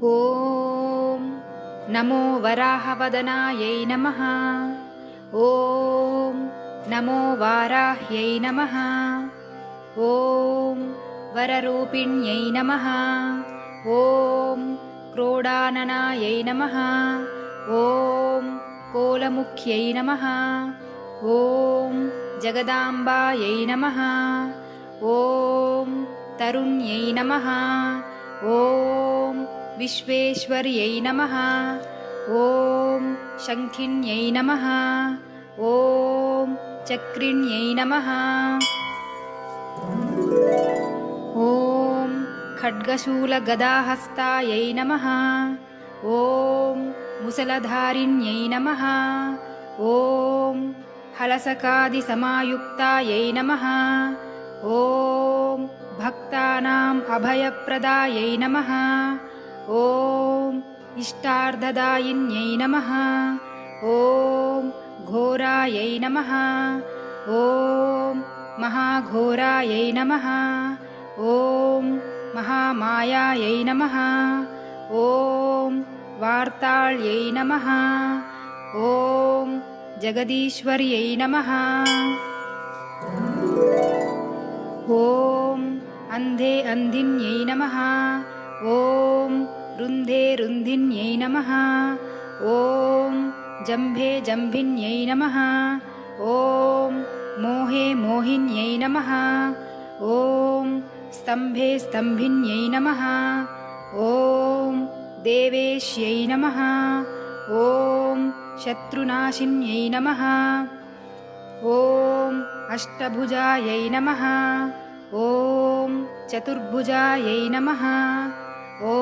ॐ नमो वराहवदनायै नमः। ॐ नमो वाराह्यै नमः। ॐ वररूपिण्यै नमः। ॐ क्रोडाननायै नमः। ॐ कोलमुख्यै नमः। ॐ जगदाम्बायै नमः। ॐ तरुण्यै नमः। ॐ विश्वेश्वर्यै नमः। ॐ शङ्खिन्यै नमः। ॐ चक्रिण्यै नमः। ॐ खड्गशूलगदाहस्तायै नमः। ॐ मुसलधारिण्यै नमः। ॐ हलसकादिसमायुक्तायै नमः। ॐ भक्तानाम् अभयप्रदायै नमः। ॐ इष्टार्थदायिन्यै नमः। ॐ घोरायै नमः। ॐ महाघोरायै नमः। ॐ महामायायै नमः। ॐ वार्ताళ్यै नमः। ॐ जगदीश्वर्यै नमः। ॐ अन्धे अन्धिन्यै नमः। ॐ रुन्धे रुन्धिन्यै नमः। ॐ जम्भे जम्भिन्यै नमः। ॐ मोहे मोहिन्यै नमः। ॐ स्तम्भे स्तम्भिन्यै नमः। ॐ देवेश्यै नमः। ॐ शत्रुनाशिन्यै नमः। ॐ अष्टभुजायै नमः। ॐ चतुर्भुजायै नमः। ॐ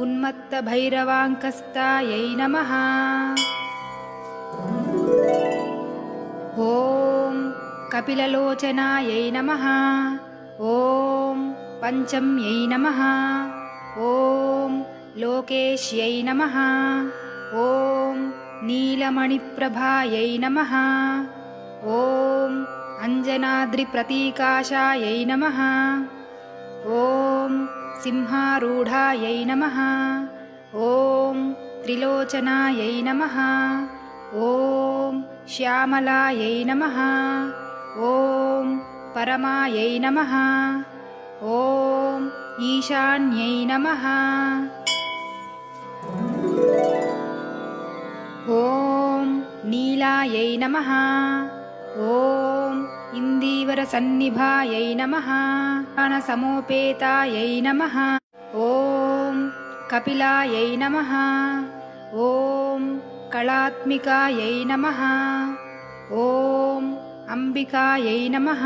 उन्मत्तभैरवाङ्कस्तायै नमः। ॐ कपिललोचनायै नमः। ॐ पञ्चम्यै नमः। ॐ लोकेश्यै नमः। ॐ नीलमणिप्रभायै नमः। ॐ अञ्जनाद्रिप्रतीकाशायै नमः। ॐ सिंहारूढायै नमः। ॐ त्रिलोचनायै नमः। ॐ श्यामलायै नमः। ॐ परमायै नमः। ॐ ईशान्यै नमः। ॐ नीलायै नमः। ॐ इन्दीवरसन्निभायै नमः। प्राणसमोपेतायै नमः। ॐ कपिलायै नमः। ॐ कलात्मिकायै नमः। ॐ अम्बिकायै नमः।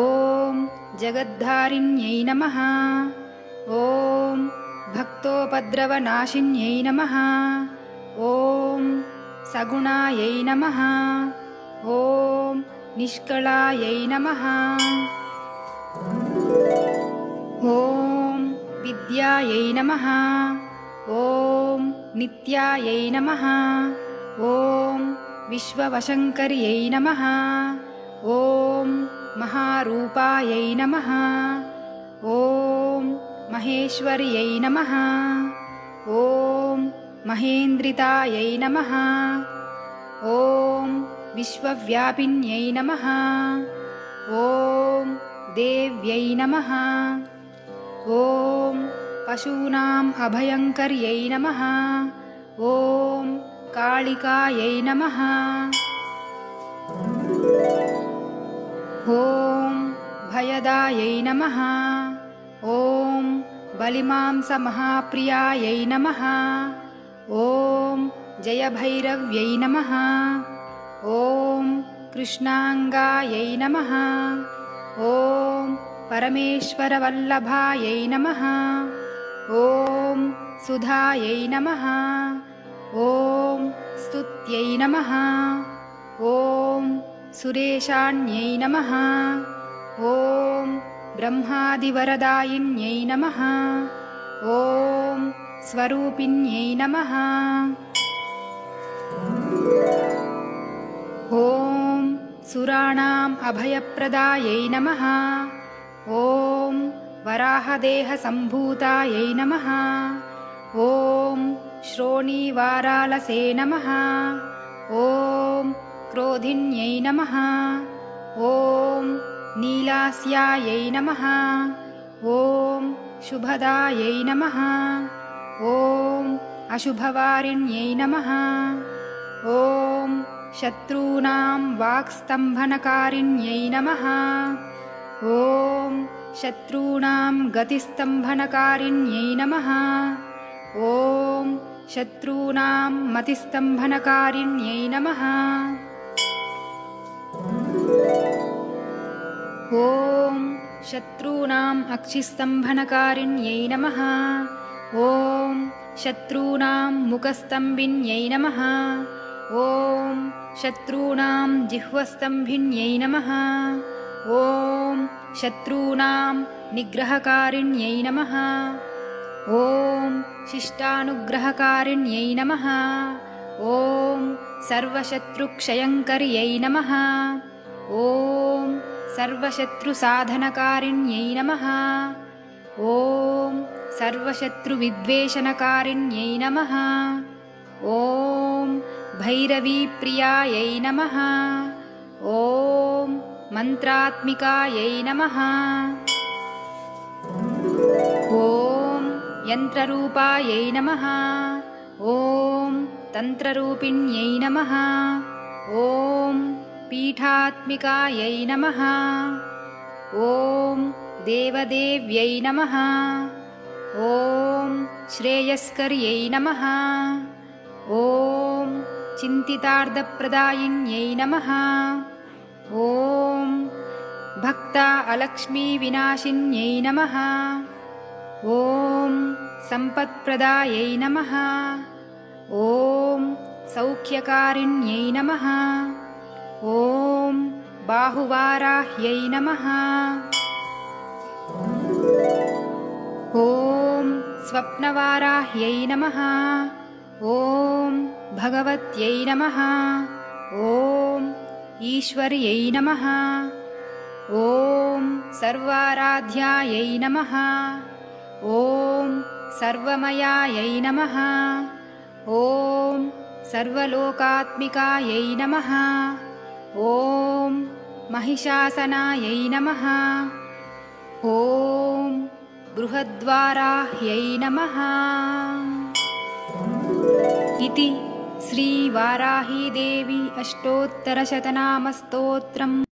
ॐ जगद्धारिण्यै नमः। ॐ भक्तोपद्रवनाशिन्यै नमः। ॐ सगुणायै नमः। ॐ निष्कलायै नमः। ॐ विद्यायै नमः। ॐ नित्यायै नमः। ॐ विश्ववशङ्कर्यै नमः। ॐ महारूपायै नमः। ॐ महेश्वर्यै नमः। ॐ महेन्द्रितायै नमः। ॐ विश्वव्यापिन्यै नमः। ॐ देव्यै नमः। ॐ पशूनाम् अभयङ्कर्यै नमः। ॐ कालिकायै नमः। ॐ भयदायै नमः। ॐ बलिमांसमहाप्रियायै नमः। ॐ जयभैरव्यै नमः। ॐ कृष्णाङ्गायै नमः। ॐ परमेश्वरवल्लभायै नमः। ॐ सुधायै नमः। ॐ स्तुत्यै नमः। ॐ सुरेशान्यै नमः। ॐ ब्रह्मादिवरदायिन्यै नमः। ॐ स्वरूपिण्यै नमः। ॐ सुराणाम् अभयप्रदायै नमः। ॐ वराहदेहसम्भूतायै नमः। ॐ श्रोणीवारालसे नमः। ॐ क्रोधिन्यै नमः। ॐ नीलास्यायै नमः। ॐ शुभदायै नमः। ॐ अशुभवारिण्यै नमः। ॐ शत्रूणां वाक्स्तम्भनकारिण्यै नमः। ॐ शत्रूणां गतिस्तम्भनकारिण्यै नमः। ॐ शत्रूणां मतिस्तम्भनकारिण्यै नमः। ॐ शत्रूणाम् अक्षिस्तम्भनकारिण्यै नमः। ॐ शत्रूणां मुखस्तम्भिन्यै नमः। ॐ शत्रूणां जिह्वस्तम्भिन्यै नमः। ॐ शत्रूणां निग्रहकारिण्यै नमः। ॐ शिष्टानुग्रहकारिण्यै नमः। ॐ सर्वशत्रुक्षयङ्कर्यै नमः। ॐ सर्वशत्रुसाधनकारिण्यै नमः। ॐ सर्वशत्रुविद्वेषणकारिण्यै नमः। ॐ भैरवीप्रियायै नमः। ॐ मन्त्रात्मिकायै नमः। ॐ यन्त्ररूपायै नमः। ॐ तन्त्ररूपिण्यै नमः। ॐ पीठात्मिकायै नमः। ॐ देवदेव्यै नमः। ॐ श्रेयस्कर्यै नमः। ॐ चिन्तितार्थप्रदायिन्यै नमः। ॐ भक्ता अलक्ष्मीविनाशिन्यै नमः। ॐ सम्पत्प्रदायै नमः। ॐ सौख्यकारिण्यै नमः। ॐ बाहुवाराह्यै नमः। ॐ स्वप्नवाराह्यै नमः। ॐ भगवत्यै नमः। ॐ ईश्वर्यै नमः। ॐ सर्वाराध्यायै नमः। ॐ सर्वमयायै नमः। ॐ सर्वलोकात्मिकायै नमः। ॐ महिषासनायै नमः। ॐ बृहद्वाराह्यै नमः। इति श्रीवाराहीदेवी अष्टोत्तरशतनामस्तोत्रम्।